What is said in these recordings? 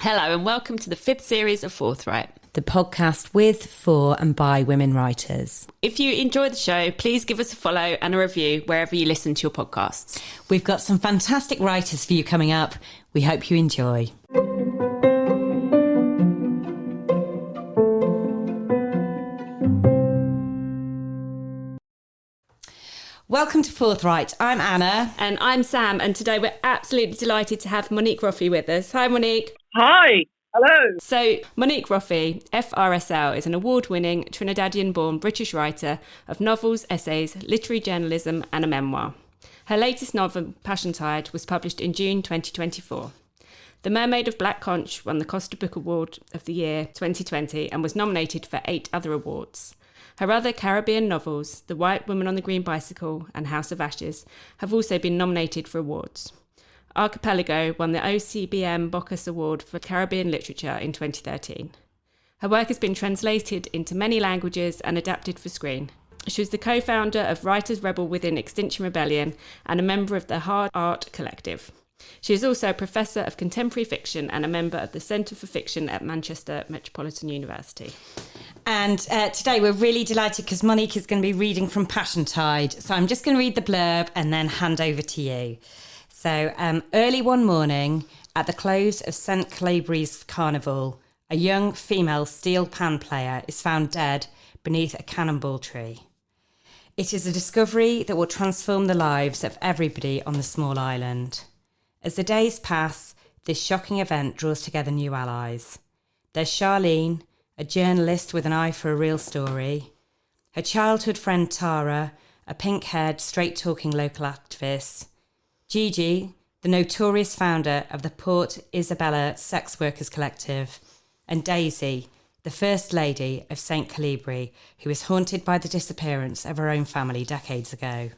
Hello and welcome to the 5th series of Forthright, the podcast with, for and by women writers. If you enjoy the show, please give us a follow and a review wherever you listen to your podcasts. We've got some fantastic writers for you coming up. We hope you enjoy. Welcome to Forthright. I'm Anna. And I'm Sam, and today we're absolutely delighted to have Monique Roffey with us. Hi, Monique. Hi. Hello. So, Monique Roffey, FRSL, is an award-winning Trinidadian-born British writer of novels, essays, literary journalism and a memoir. Her latest novel, Passiontide, was published in June 2024. The Mermaid of Black Conch won the Costa Book Award of the Year 2020 and was nominated for 8 other awards. Her other Caribbean novels, The White Woman on the Green Bicycle and House of Ashes, have also been nominated for awards. Archipelago won the OCM Bocas Award for Caribbean Literature in 2013. Her work has been translated into many languages and adapted for screen. She was the co-founder of Writers Rebel within Extinction Rebellion and a member of the Hard Art Collective. She is also a professor of contemporary fiction and a member of the Centre for Fiction at Manchester Metropolitan University. And today we're really delighted because Monique is going to be reading from Passiontide. So I'm just going to read the blurb and then hand over to you. So early one morning at the close of St. Calabri's Carnival, a young female steel pan player is found dead beneath a cannonball tree. It is a discovery that will transform the lives of everybody on the small island. As the days pass, this shocking event draws together new allies. There's Charlene, a journalist with an eye for a real story. Her childhood friend Tara, a pink-haired, straight-talking local activist. Gigi, the notorious founder of the Port Isabella Sex Workers Collective. And Daisy, the First Lady of St. Calibri, who is haunted by the disappearance of her own family decades ago.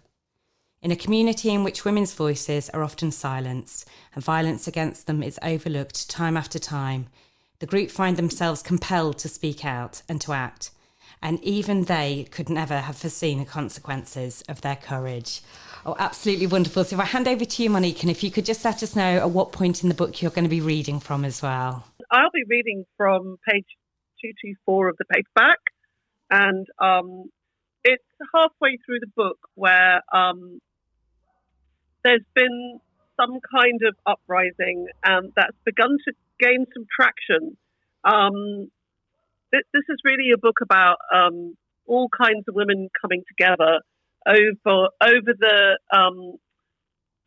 In a community in which women's voices are often silenced and violence against them is overlooked time after time, the group find themselves compelled to speak out and to act, and even they could never have foreseen the consequences of their courage. Oh, absolutely wonderful. So if I hand over to you, Monique, and if you could just let us know at what point in the book you're going to be reading from as well. I'll be reading from page 224 of the paperback, and it's halfway through the book where there's been some kind of uprising that's begun to gain some traction. This is really a book about all kinds of women coming together over the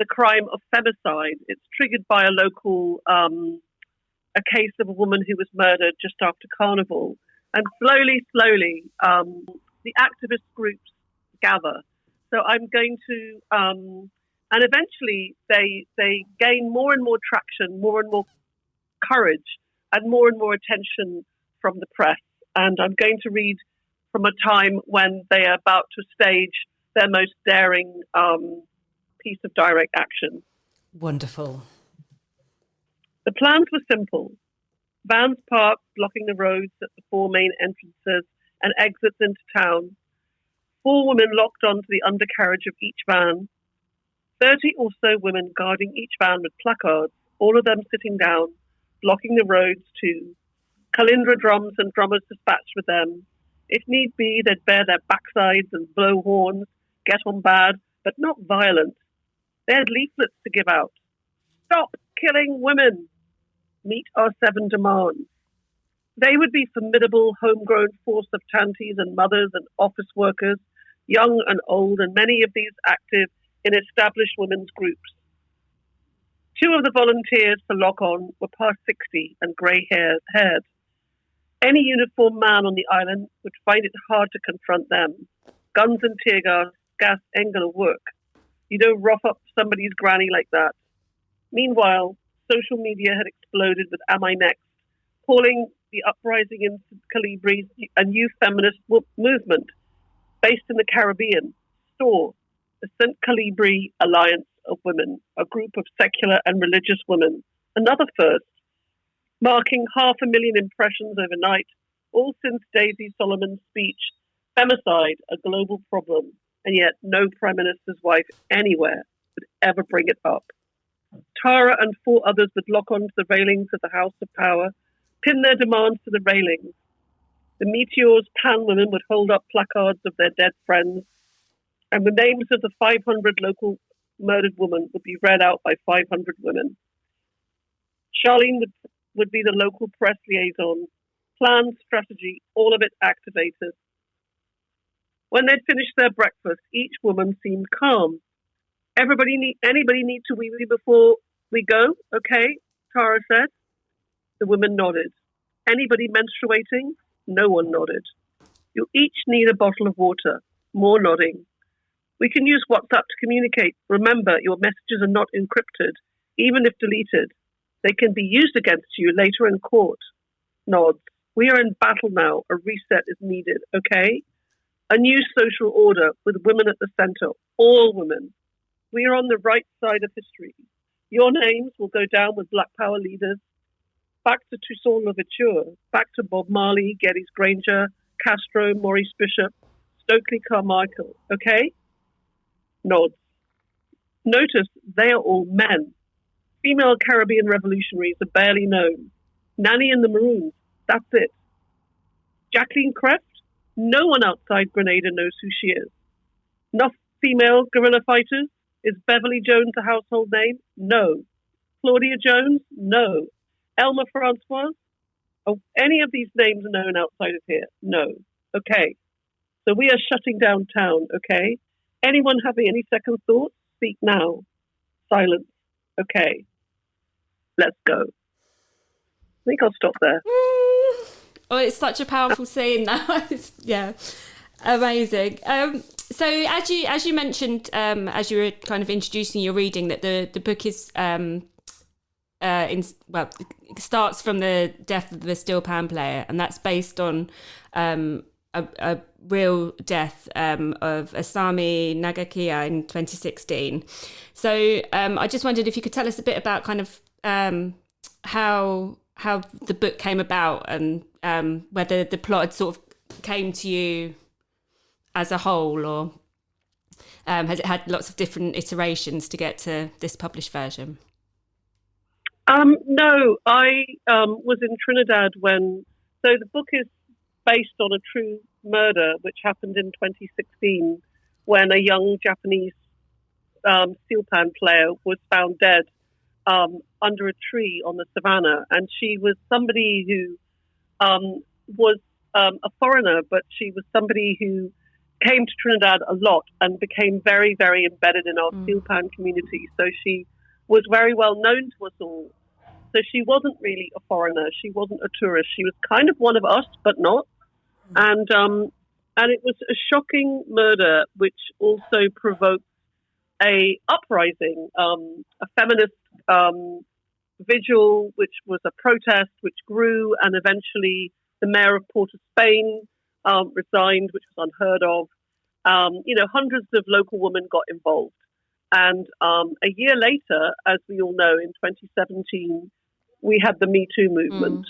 crime of femicide. It's triggered by a local a case of a woman who was murdered just after Carnival, and slowly, the activist groups gather. So I'm going to, and eventually they gain more and more traction, more and more courage, and more attention from the press. And I'm going to read from a time when they are about to stage their most daring piece of direct action. Wonderful. The plans were simple. Vans parked, blocking the roads at the 4 main entrances and exits into town. 4 women locked onto the undercarriage of each van. 30 or so women guarding each van with placards, all of them sitting down, blocking the roads too. Calindra drums and drummers dispatched with them. If need be, they'd bare their backsides and blow horns, get on bad, but not violent. They had leaflets to give out. Stop killing women. Meet our 7 demands. They would be formidable homegrown force of tanties and mothers and office workers, young and old, and many of these active in established women's groups. 2 of the volunteers for Lock On were past 60 and grey-haired. Any uniformed man on the island would find it hard to confront them. Guns and tear gas ain't gonna work. You don't rough up somebody's granny like that. Meanwhile, social media had exploded with Am I Next, calling the uprising in Calibri a new feminist movement based in the Caribbean. STORE, the St. Calibri Alliance of Women, a group of secular and religious women. Another first, marking 500,000 impressions overnight, all since Daisy Solomon's speech, Femicide, a global problem, and yet no Prime Minister's wife anywhere would ever bring it up. Tara and 4 others would lock onto the railings of the House of Power, pin their demands to the railings. The Meteor's pan women would hold up placards of their dead friends, and the names of the 500 local murdered women would be read out by 500 women. Charlene would be the local press liaison, plan, strategy, all of it activated. When they'd finished their breakfast, each woman seemed calm. Anybody need to wee-wee before we go? Okay, Tara said. The women nodded. Anybody menstruating? No one nodded. You each need a bottle of water. More nodding. We can use WhatsApp to communicate. Remember, your messages are not encrypted, even if deleted. They can be used against you later in court. Nods. We are in battle now. A reset is needed, okay? A new social order with women at the center. All women. We are on the right side of history. Your names will go down with Black Power leaders. Back to Toussaint Louverture. Back to Bob Marley, Geddes Granger, Castro, Maurice Bishop, Stokely Carmichael. Okay? Nods. Notice they are all men. Female Caribbean revolutionaries are barely known. Nanny and the Maroons. That's it. Jacqueline Creft? No one outside Grenada knows who she is. Enough female guerrilla fighters? Is Beverly Jones a household name? No. Claudia Jones? No. Elma Francois? Oh, any of these names known outside of here? No. Okay. So we are shutting down town, okay? Anyone having any second thoughts? Speak now. Silence. Okay. Let's go. I think I'll stop there. Oh, it's such a powerful scene now. Yeah, amazing. So as you mentioned, as you were kind of introducing your reading, that the book is it starts from the death of the steel pan player, and that's based on a real death of Asami Nagakia in 2016. So I just wondered if you could tell us a bit about kind of how the book came about, and whether the plot had sort of came to you as a whole, or has it had lots of different iterations to get to this published version? No, I was in Trinidad so the book is based on a true murder which happened in 2016 when a young Japanese steel pan player was found dead under a tree on the savannah. And she was somebody who was a foreigner, but she was somebody who came to Trinidad a lot and became very, very embedded in our steel pan community. So she was very well known to us all. So she wasn't really a foreigner. She wasn't a tourist. She was kind of one of us, but not. And it was a shocking murder, which also provoked a uprising, a feminist vigil, which was a protest, which grew, and eventually the mayor of Port of Spain resigned, which was unheard of. Hundreds of local women got involved. And a year later, as we all know, in 2017, we had the Me Too movement.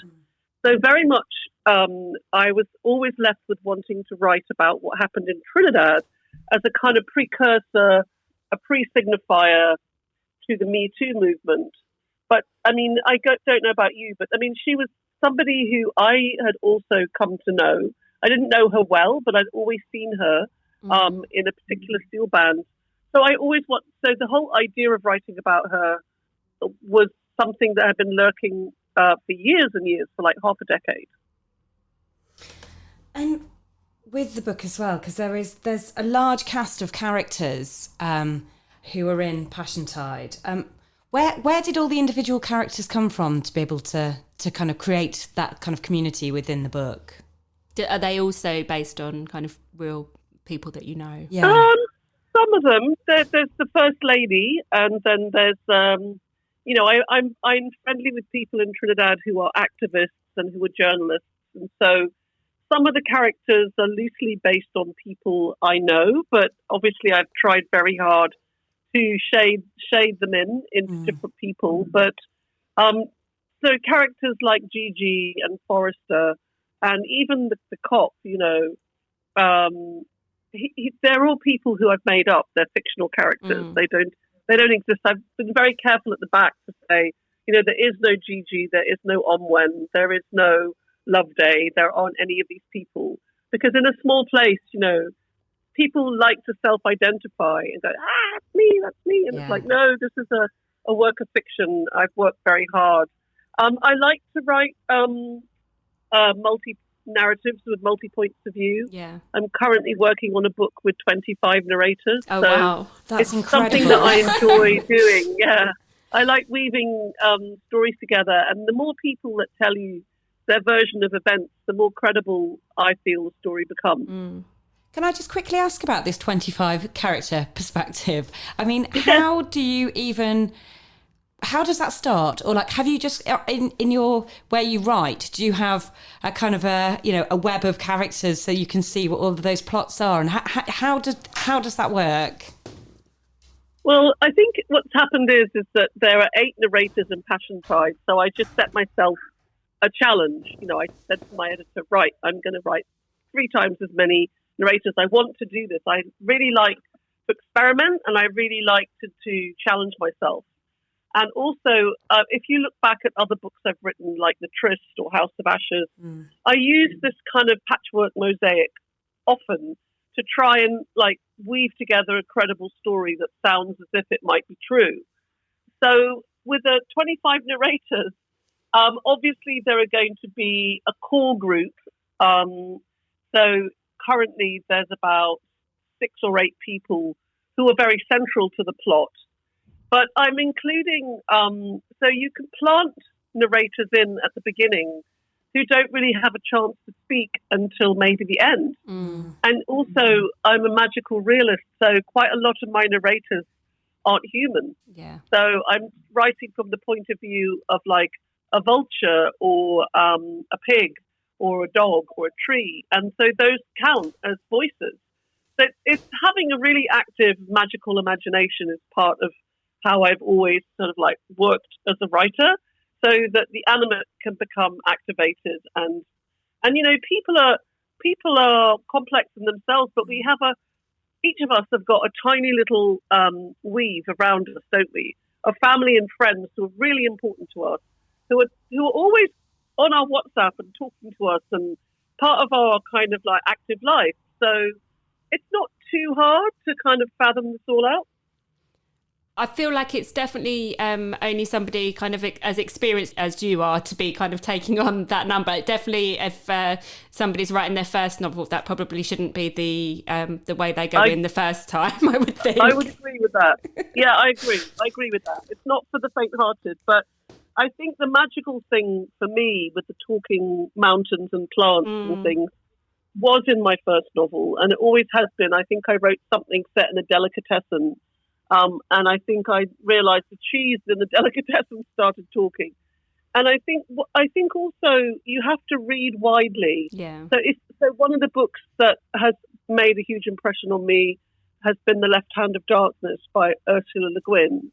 So very much I was always left with wanting to write about what happened in Trinidad as a kind of precursor, a pre-signifier to the Me Too movement. But, I mean, don't know about you, but, I mean, she was somebody who I had also come to know. I didn't know her well, but I'd always seen her in a particular steel band. So so the whole idea of writing about her was something that had been lurking for years and years, for like half a decade. And with the book as well, because there's a large cast of characters who are in Passiontide. Where did all the individual characters come from to be able to kind of create that kind of community within the book? Are they also based on kind of real people that you know? Yeah. Some of them. There's the First Lady, and then there's I'm friendly with people in Trinidad who are activists and who are journalists, and so some of the characters are loosely based on people I know, but obviously I've tried very hard to shade them into different people. But so characters like Gigi and Forrester, and even the cop, they're all people who I've made up. They're fictional characters. They They don't exist. I've been very careful at the back to say, there is no Gigi, there is no Omwen, there is no Loveday, there aren't any of these people. Because in a small place, people like to self-identify and go, that's me. And it's like, no, this is a work of fiction. I've worked very hard. I like to write multi-narratives with multi-points of view. Yeah. I'm currently working on a book with 25 narrators. Oh, wow. That's incredible. Something that I enjoy doing, yeah. I like weaving stories together, and the more people that tell you their version of events, the more credible I feel the story becomes. Mm. Can I just quickly ask about this 25 character perspective? I mean, how does that start? Or have you just in your where you write, do you have a kind of a web of characters so you can see what all of those plots are, and how does that work? Well, I think what's happened is that there are 8 narrators in Passiontide, so I just set myself a challenge. I said to my editor, right, I'm going to write 3 times as many narrators. I want to do this. I really like to experiment, and I really like to challenge myself. And also, if you look back at other books I've written, like The Tryst or House of Ashes, I use this kind of patchwork mosaic often to try and weave together a credible story that sounds as if it might be true. So with the 25 narrators, obviously there are going to be a core group. So currently there's about 6 or 8 people who are very central to the plot. But I'm including, so you can plant narrators in at the beginning who don't really have a chance to speak until maybe the end. Mm. And also, I'm a magical realist, so quite a lot of my narrators aren't human. Yeah. So I'm writing from the point of view of a vulture or a pig or a dog or a tree. And so those count as voices. So it's having a really active magical imagination is part of how I've always sort of worked as a writer, so that the animate can become activated. And people are complex in themselves, but we have each of us have got a tiny little weave around us, don't we? Of family and friends who are really important to us, who are always on our WhatsApp and talking to us and part of our kind of active life. So it's not too hard to kind of fathom this all out. I feel like it's definitely only somebody kind of as experienced as you are to be kind of taking on that number. Definitely, if somebody's writing their first novel, that probably shouldn't be the way they go in the first time, I would think. I would agree with that. Yeah, I agree with that. It's not for the faint-hearted, but I think the magical thing for me with the talking mountains and plants and things was in my first novel, and it always has been. I think I wrote something set in a delicatessen. And I think I realised the cheese in the delicatessen started talking. And I think also you have to read widely. Yeah. So one of the books that has made a huge impression on me has been The Left Hand of Darkness by Ursula Le Guin.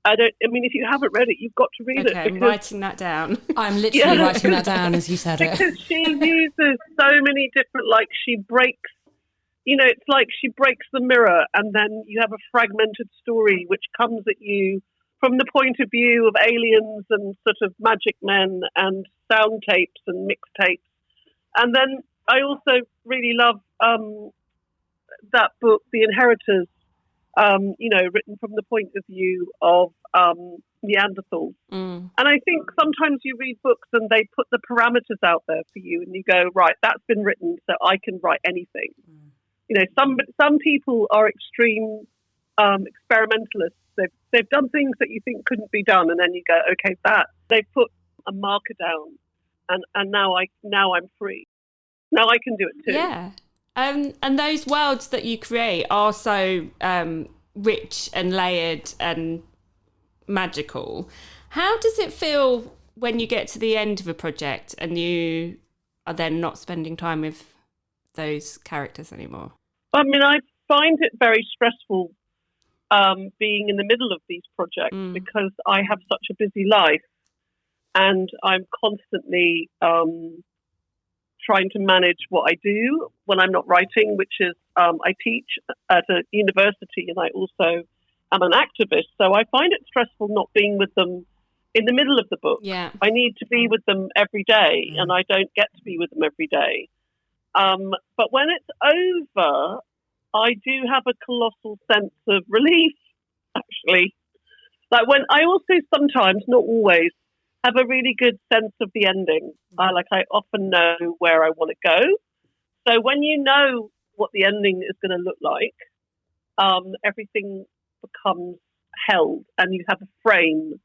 If you haven't read it, you've got to read it. Okay, I'm writing that down. I'm literally writing that down as you said it. Because she uses so many different, she breaks. It's like she breaks the mirror, and then you have a fragmented story which comes at you from the point of view of aliens and sort of magic men and sound tapes and mixtapes. And then I also really love that book, The Inheritors, written from the point of view of Neanderthals. And I think sometimes you read books and they put the parameters out there for you, and you go, right, that's been written, so I can write anything. Some people are extreme experimentalists. They've done things that you think couldn't be done, and then you go, okay, they put a marker down, and now I'm free. Now I can do it too. Yeah, and those worlds that you create are so rich and layered and magical. How does it feel when you get to the end of a project and you are then not spending time with those characters anymore? I find it very stressful being in the middle of these projects because I have such a busy life, and I'm constantly trying to manage what I do when I'm not writing, which is I teach at a university, and I also am an activist, so I find it stressful not being with them in the middle of the book. Yeah. I need to be with them every day, and I don't get to be with them every day. But when it's over, I do have a colossal sense of relief, actually. Like when I also sometimes, not always, have a really good sense of the ending. I often know where I want to go. So when you know what the ending is going to look like, everything becomes held, and you have a frame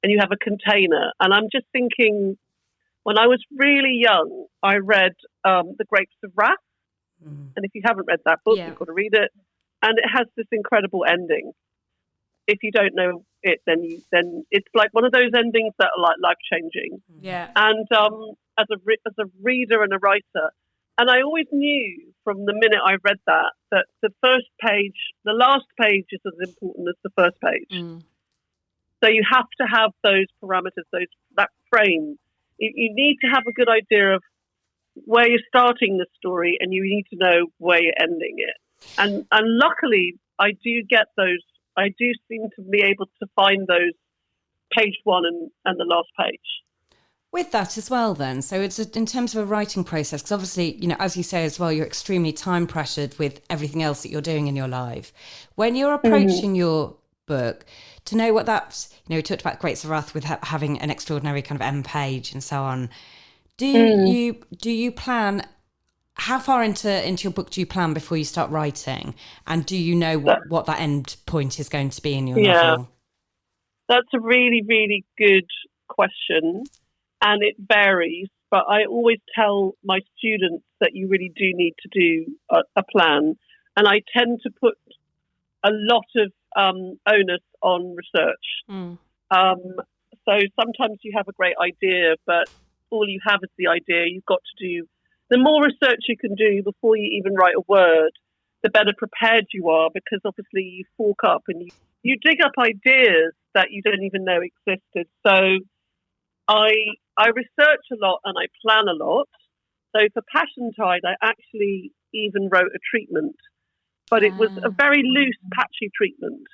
and you have a container. And I'm just thinking, when I was really young, I read The Grapes of Wrath. And if you haven't read that book, you've got to read it. And it has this incredible ending. If you don't know it, then it's like one of those endings that are like life-changing. Yeah. And as a reader and a writer, and I always knew from the minute I read that the last page is as important as the first page. So you have to have those parameters, that frame. You need to have a good idea of where you're starting the story, and you need to know where you're ending it. And luckily, I do get those. I do seem to be able to find those page one and the last page. With that as well, then, so it's in terms of a writing process, because obviously, as you say as well, you're extremely time pressured with everything else that you're doing in your life. When you're approaching your book, to know what that's, we talked about Grapes of Wrath with having an extraordinary kind of end page and so on. Do you plan? How far into your book do you plan before you start writing? And do you know what that end point is going to be in your novel? That's a really, really good question. And it varies. But I always tell my students that you really do need to do a plan. And I tend to put a lot of onus on research. So sometimes you have a great idea, but all you have is the idea. You've got to do the more research you can do before you even write a word, the better prepared you are, because obviously you fork up and you dig up ideas that you don't even know existed. So I research a lot and I plan a lot. So for Passiontide, I actually even wrote a treatment, but it was a very loose, patchy treatment.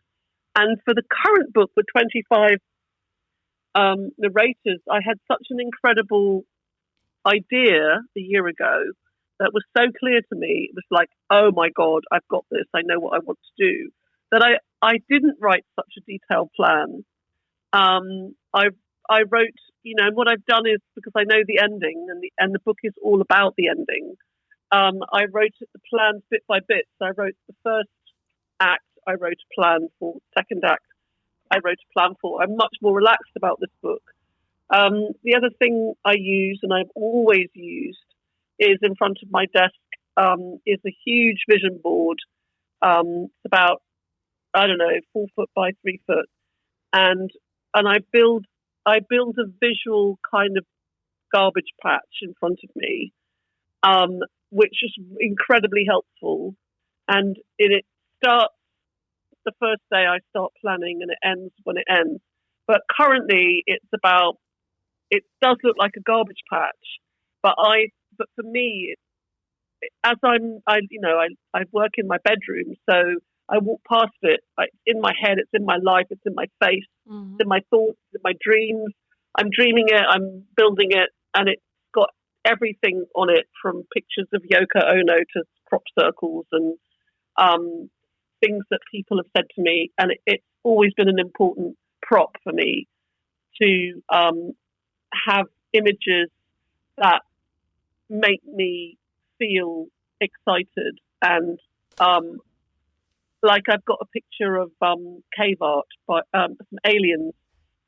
And for the current book with 25 narrators, I had such an incredible idea a year ago that was so clear to me. It was like, oh my God, I've got this. I know what I want to do. That I didn't write such a detailed plan. I wrote, and what I've done is, because I know the ending and the book is all about the ending, I wrote the plans bit by bit. So I wrote the first act, I wrote a plan for. Second act, I wrote a plan for. I'm much more relaxed about this book. The other thing I use, and I've always used, is in front of my desk is a huge vision board. It's about, 4 foot by 3 foot, and I build a visual kind of garbage patch in front of me, which is incredibly helpful. And it starts the first day I start planning, and it ends when it ends. But currently, it does look like a garbage patch. But for me, as I work in my bedroom, so I walk past it. It's in my head, it's in my life, it's in my face, it's in my thoughts, it's in my dreams. I'm dreaming it, I'm building it, and it's got everything on it, from pictures of Yoko Ono to crop circles and things that people have said to me. And it's always been an important prop for me to have images that make me feel excited. And like I've got a picture of cave art by some aliens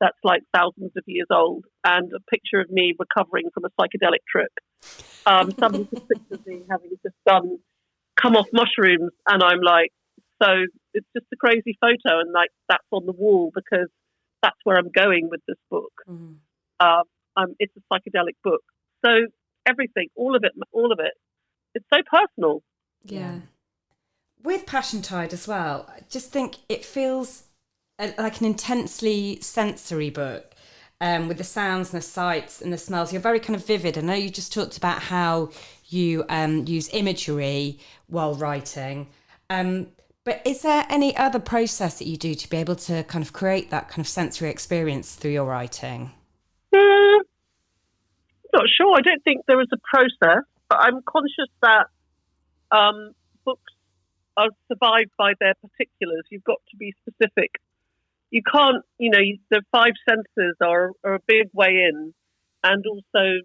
that's like thousands of years old, and a picture of me recovering from a psychedelic trip. Some of the pictures of me having just come off mushrooms, and I'm like, so it's just a crazy photo, and like that's on the wall because that's where I'm going with this book. It's a psychedelic book, so everything, all of it, it's so personal. Yeah. With Passiontide as well, I just think it feels like an intensely sensory book, with the sounds and the sights and the smells. You're very kind of vivid. I know you just talked about how you use imagery while writing, But is there any other process that you do to be able to kind of create that kind of sensory experience through your writing? Not sure. I don't think there is a process, but I'm conscious that books are survived by their particulars. You've got to be specific. You can't, the five senses are a big way in, and also,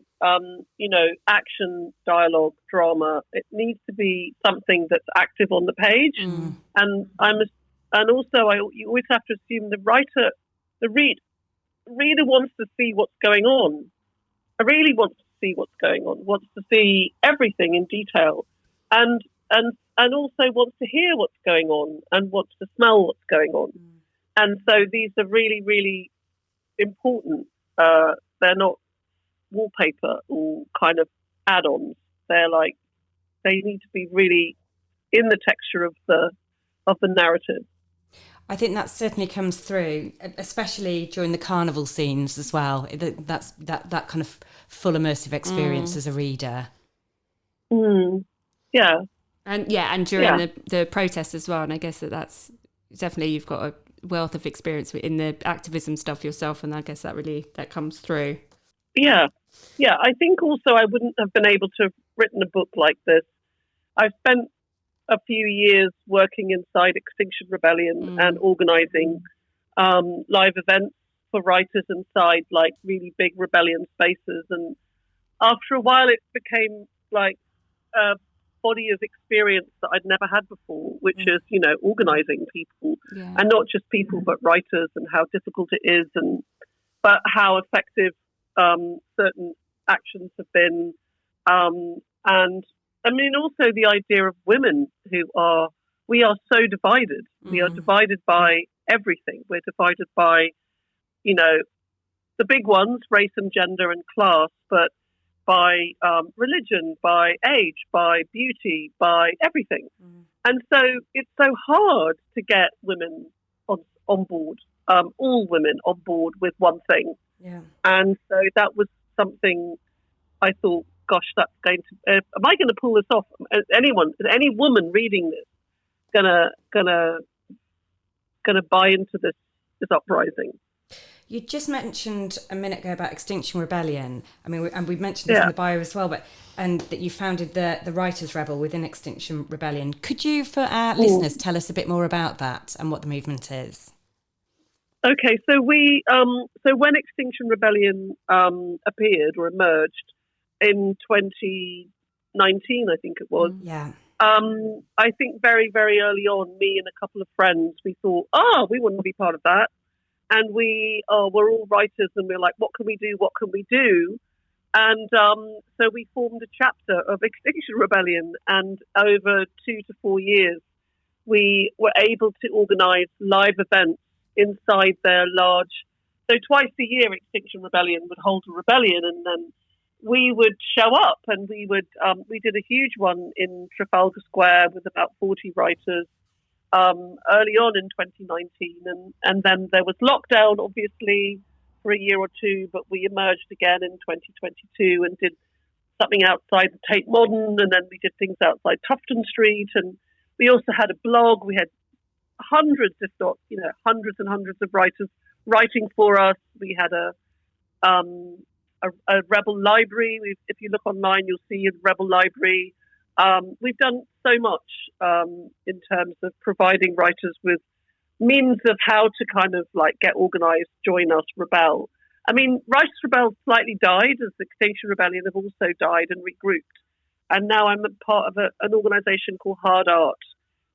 action, dialogue, drama. It needs to be something that's active on the page, and you always have to assume the reader wants to see what's going on. I really wants to see what's going on, wants to see everything in detail, and also wants to hear what's going on and wants to smell what's going on. And so these are really, really important. They're not wallpaper or kind of add-ons. They need to be really in the texture of the narrative. I think that certainly comes through, especially during the carnival that as well. That's that kind of full immersive experience as a reader. Yeah. And during the protests as well. And I guess that's definitely, you've got a wealth of experience in the activism stuff yourself, and I guess that comes through. Yeah. I think also I wouldn't have been able to have written a book like this. I've spent a few years working inside Extinction Rebellion and organising live events for writers inside like really big rebellion spaces. And after a while, it became like a body of experience that I'd never had before, which is, organising people, and not just people, but writers, and how difficult it is, but how effective certain actions have been. And I mean, also the idea of women we are so divided. We are divided by everything. We're divided by, the big ones, race and gender and class, but by religion, by age, by beauty, by everything. And so it's so hard to get women on board, all women on board with one thing. Yeah. And so that was something I thought, gosh, that's going to. Am I going to pull this off? Is any woman reading this gonna buy into this uprising? You just mentioned a minute ago about Extinction Rebellion. I mean, and we've mentioned this in the bio as well, and that you founded the Writers' Rebel within Extinction Rebellion. Could you, for our listeners, tell us a bit more about that and what the movement is? Okay, so when Extinction Rebellion appeared or emerged in 2019, I think it was. Yeah. I think very, very early on, me and a couple of friends, we thought, we want to be part of that. And we're all writers, and we're like, what can we do? What can we do? And so we formed a chapter of Extinction Rebellion, and over 2 to 4 years, we were able to organise live events inside their large. So twice a year, Extinction Rebellion would hold a rebellion, and then we would show up, and we did a huge one in Trafalgar Square with about 40 writers early on in 2019, and then there was lockdown, obviously, for a year or two, but we emerged again in 2022 and did something outside the Tate Modern, and then we did things outside Tufton Street, and we also had a blog. We had hundreds, if not, hundreds and hundreds of writers writing for us. We had a Rebel library. If you look online, you'll see a Rebel library. We've done so much in terms of providing writers with means of how to kind of like get organised, join us, rebel. I mean, Writers Rebel slightly died, as Extinction Rebellion have also died and regrouped. And now I'm a part of an organisation called Hard Art,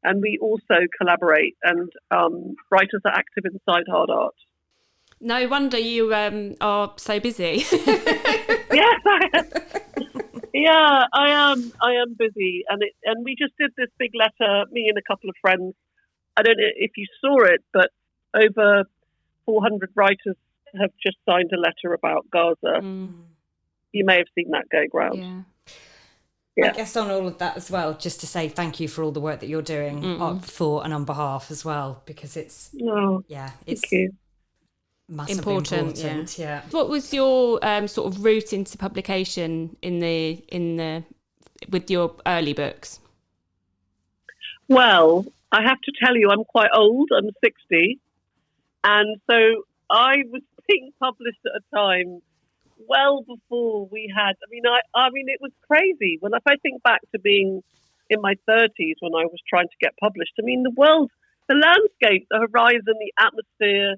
and we also collaborate, and writers are active inside Hard Art. No wonder you are so busy. Yes, I am. Yeah, I am busy, and we just did this big letter. Me and a couple of friends. I don't know if you saw it, but over 400 writers have just signed a letter about Gaza. You may have seen that going round. Yeah. I guess on all of that as well, just to say thank you for all the work that you're doing for and on behalf as well, because it's thank you. Massively important. Yeah. What was your sort of route into publication with your early books? Well, I have to tell you, I'm quite old. I'm 60. And so I was being published at a time well before we had, I mean, it was crazy. If I think back to being in my 30s when I was trying to get published, I mean, the world, the landscape, the horizon, the atmosphere,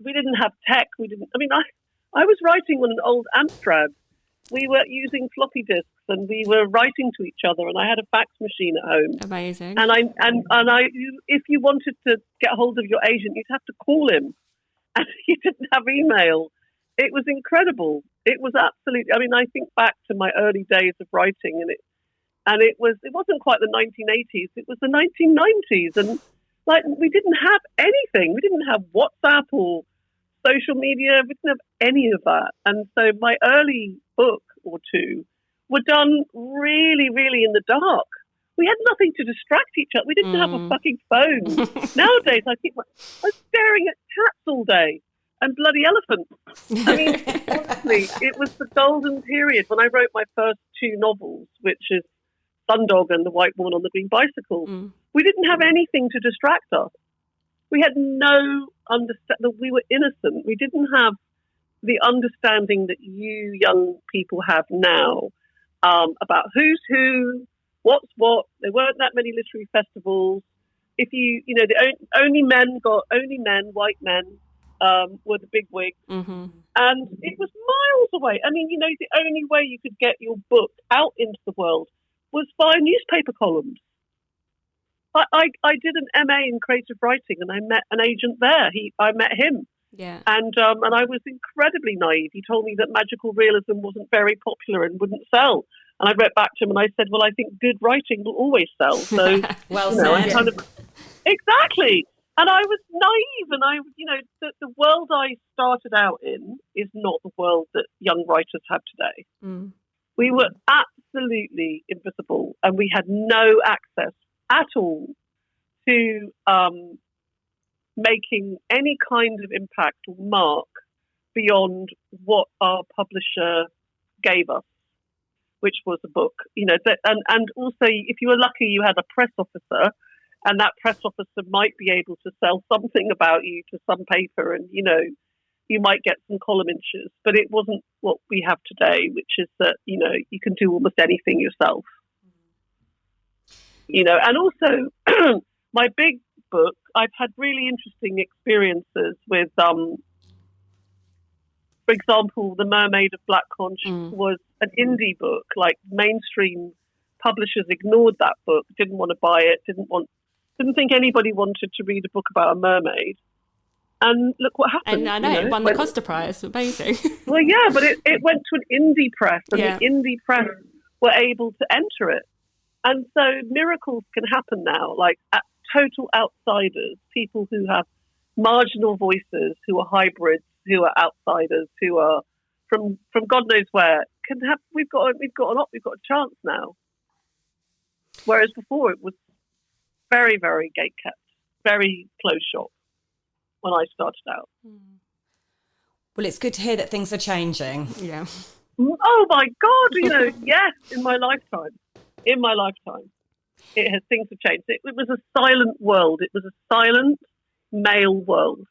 we didn't have tech. I was writing on an old Amstrad. We were using floppy disks and we were writing to each other, and I had a fax machine at home. Amazing. And if you wanted to get hold of your agent, you'd have to call him, and you didn't have email. It was incredible. It was absolutely. I mean, I think back to my early days of writing, and it wasn't quite the 1980s. It was the 1990s, and like we didn't have anything. We didn't have WhatsApp or social media. We didn't have any of that. And so my early book or two were done really, really in the dark. We had nothing to distract each other. We didn't have a fucking phone. Nowadays, I'm staring at cats all day and bloody elephants. I mean, honestly, it was the golden period when I wrote my first two novels, which is Sundog and The White Woman on the Green Bicycle. We didn't have anything to distract us. We had no understanding. We were innocent. We didn't have the understanding that you young people have now about who's who, what's what. There weren't that many literary festivals. If the only men, white men, were the big wigs, and it was miles away. I mean, the only way you could get your book out into the world was via newspaper columns. I did an MA in creative writing, and I met an agent there. I met him. Yeah. And I was incredibly naive. He told me that magical realism wasn't very popular and wouldn't sell. And I wrote back to him and I said, well, I think good writing will always sell. So, well said. Exactly. And I was naive. And the world I started out in is not the world that young writers have today. We were absolutely invisible, and we had no access at all to making any kind of impact or mark beyond what our publisher gave us, which was a book. And also, if you were lucky, you had a press officer, and that press officer might be able to sell something about you to some paper, and you might get some column inches. But it wasn't what we have today, which is that you can do almost anything yourself. And also my big book, I've had really interesting experiences with, for example, The Mermaid of Black Conch was an indie book. Like, mainstream publishers ignored that book, didn't want to buy it, didn't think anybody wanted to read a book about a mermaid. And look what happened. And I know, it won the Costa Prize. Amazing. Well, yeah, but it went to an indie press, and the indie press were able to enter it. And so miracles can happen now, like total outsiders, people who have marginal voices, who are hybrids, who are outsiders, who are from God knows where. We've got a chance now. Whereas before it was very, very gatekept, very closed shop when I started out. Well, it's good to hear that things are changing. Yeah. Oh my God! Yes, in my lifetime, things have changed. It was a silent world. It was a silent male world,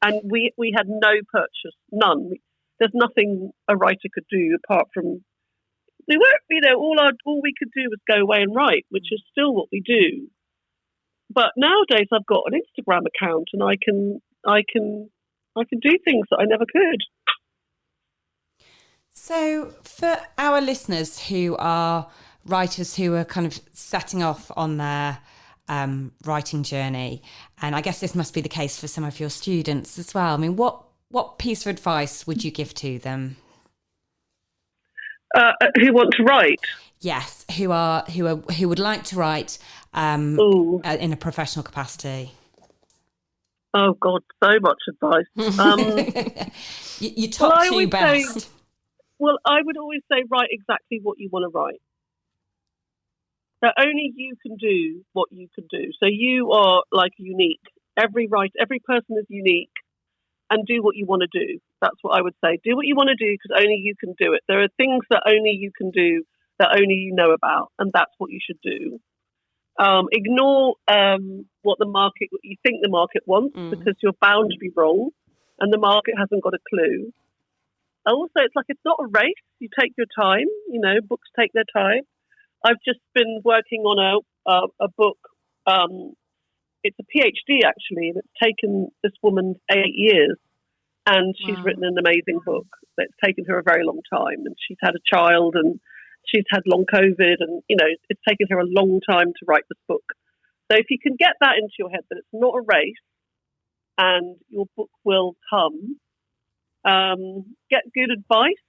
and we had no purchase, none. There's nothing a writer could do apart from we were. All we could do was go away and write, which is still what we do. But nowadays, I've got an Instagram account, and I can do things that I never could. So, for our listeners who are writers who are kind of setting off on their writing journey, and I guess this must be the case for some of your students as well. I mean, what piece of advice would you give to them? Who want to write? Yes, who would like to write in a professional capacity. Oh God, so much advice. You top two best. I would always say write exactly what you want to write. That only you can do what you can do. So you are like unique. Every person is unique, and do what you want to do. That's what I would say. Do what you want to do because only you can do it. There are things that only you can do that only you know about, and that's what you should do. Ignore what you think the market wants, because you're bound to be wrong, and the market hasn't got a clue. Also, it's not a race. You take your time. Books take their time. I've just been working on a book. It's a PhD actually, and it's taken this woman 8 years, and she's written an amazing book. It's taken her a very long time, and she's had a child, and she's had long COVID, and it's taken her a long time to write this book. So if you can get that into your head that it's not a race, and your book will come, get good advice.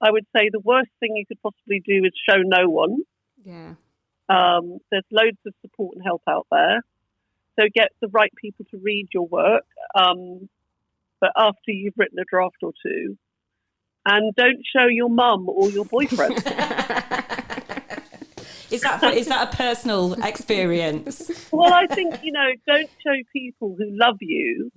I would say the worst thing you could possibly do is show no one. Yeah. There's loads of support and help out there. So get the right people to read your work. But after you've written a draft or two, and don't show your mum or your boyfriend. Is that a personal experience? Well, I think, don't show people who love you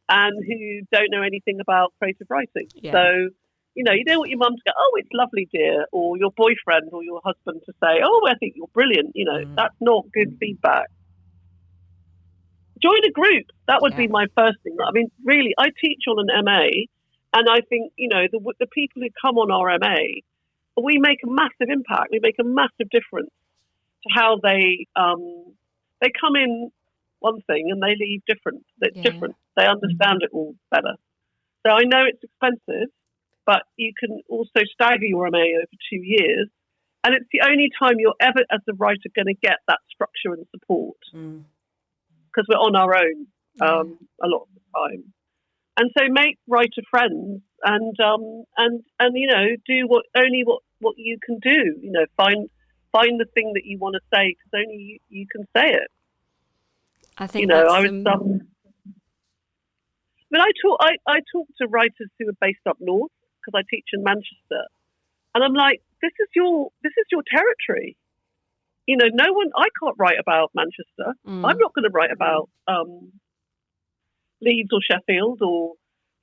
and who don't know anything about creative writing. Yeah. So, you don't want your mum to go, "Oh, it's lovely, dear," or your boyfriend or your husband to say, "Oh, I think you're brilliant." That's not good feedback. Join a group. That would be my first thing. I mean, really, I teach on an MA, and I think, the people who come on our MA, we make a massive impact. We make a massive difference to how they come in one thing and they leave different. It's different. They understand it all better. So I know it's expensive, but you can also stagger your MA over 2 years. And it's the only time you're ever, as a writer, going to get that structure and support. Because we're on our own a lot of the time. And so make writer friends and do what you can do. Find the thing that you want to say, because only you can say it. I think I talk to writers who are based up north, because I teach in Manchester, and I'm like, this is your territory. No one. I can't write about Manchester. I'm not going to write about Leeds or Sheffield or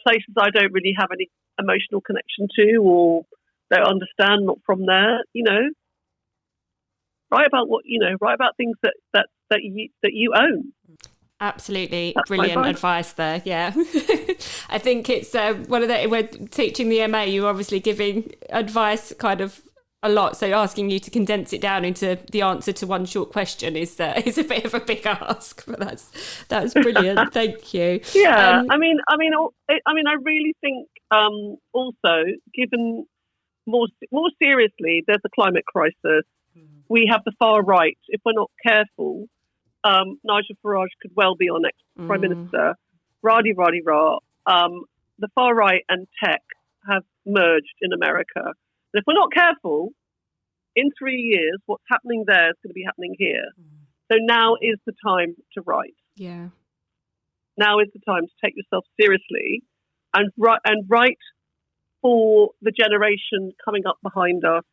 places I don't really have any emotional connection to or don't understand. Not from there. Write about write about things that you own. Absolutely. That's brilliant advice there. Yeah. I think it's when teaching the MA, you're obviously giving advice kind of a lot. So asking you to condense it down into the answer to one short question is a bit of a big ask, but that's brilliant. Thank you. Yeah. I mean, I really think also, given more seriously, there's a climate crisis. We have the far right. If we're not careful, Nigel Farage could well be our next Prime Minister. Rah-de-rah-de-rah. The far right and tech have merged in America. And if we're not careful, in 3 years, what's happening there is going to be happening here. So now is the time to write. Yeah. Now is the time to take yourself seriously and write for the generation coming up behind us,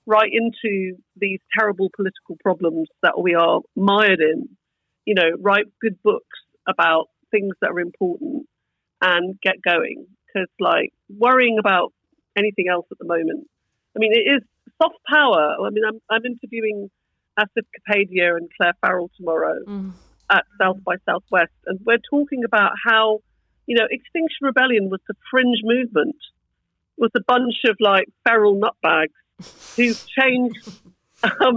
right into these terrible political problems that we are mired in. Write good books about things that are important and get going. Because, worrying about anything else at the moment, I mean, it is soft power. I mean, I'm interviewing Asif Kapadia and Claire Farrell tomorrow at South by Southwest, and we're talking about how, Extinction Rebellion was the fringe movement, was a bunch of feral nutbags who changed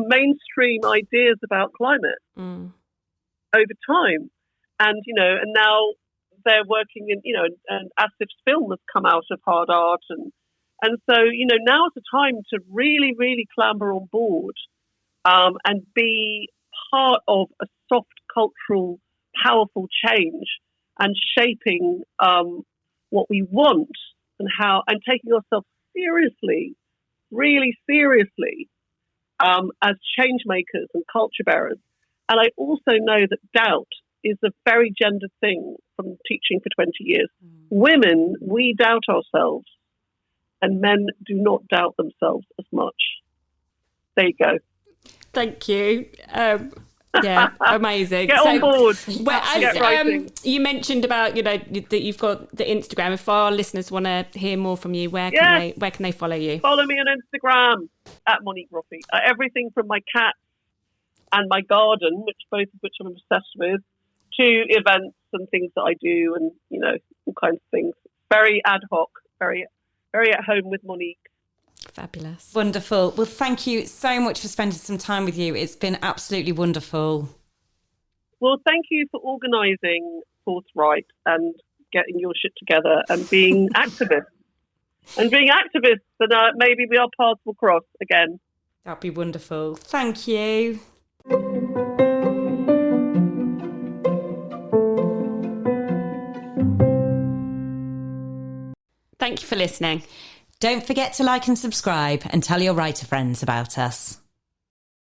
mainstream ideas about climate over time. And, and now they're working in, and Asif's film has come out of hard art. And so, now is the time to really, really clamber on board and be part of a soft cultural, powerful change and shaping what we want and taking ourselves seriously, really seriously, as change makers and culture bearers. And I also know that doubt is a very gendered thing from teaching for 20 years. Women, we doubt ourselves, and men do not doubt themselves as much. There you go. Thank you. Yeah, amazing. Get on board. You mentioned about that you've got the Instagram. If our listeners want to hear more from you, where can they follow you? Follow me on Instagram at Monique Roffey. Everything from my cat and my garden, both of which I'm obsessed with, to events and things that I do, and all kinds of things. Very ad hoc, very, very at home with Monique. Fabulous. Wonderful. Well, thank you so much for spending some time with you. It's been absolutely wonderful. Well, thank you for organising Forthright and getting your shit together and being activists. And maybe our paths will cross again. That'd be wonderful. Thank you. Thank you for listening. Don't forget to like and subscribe and tell your writer friends about us.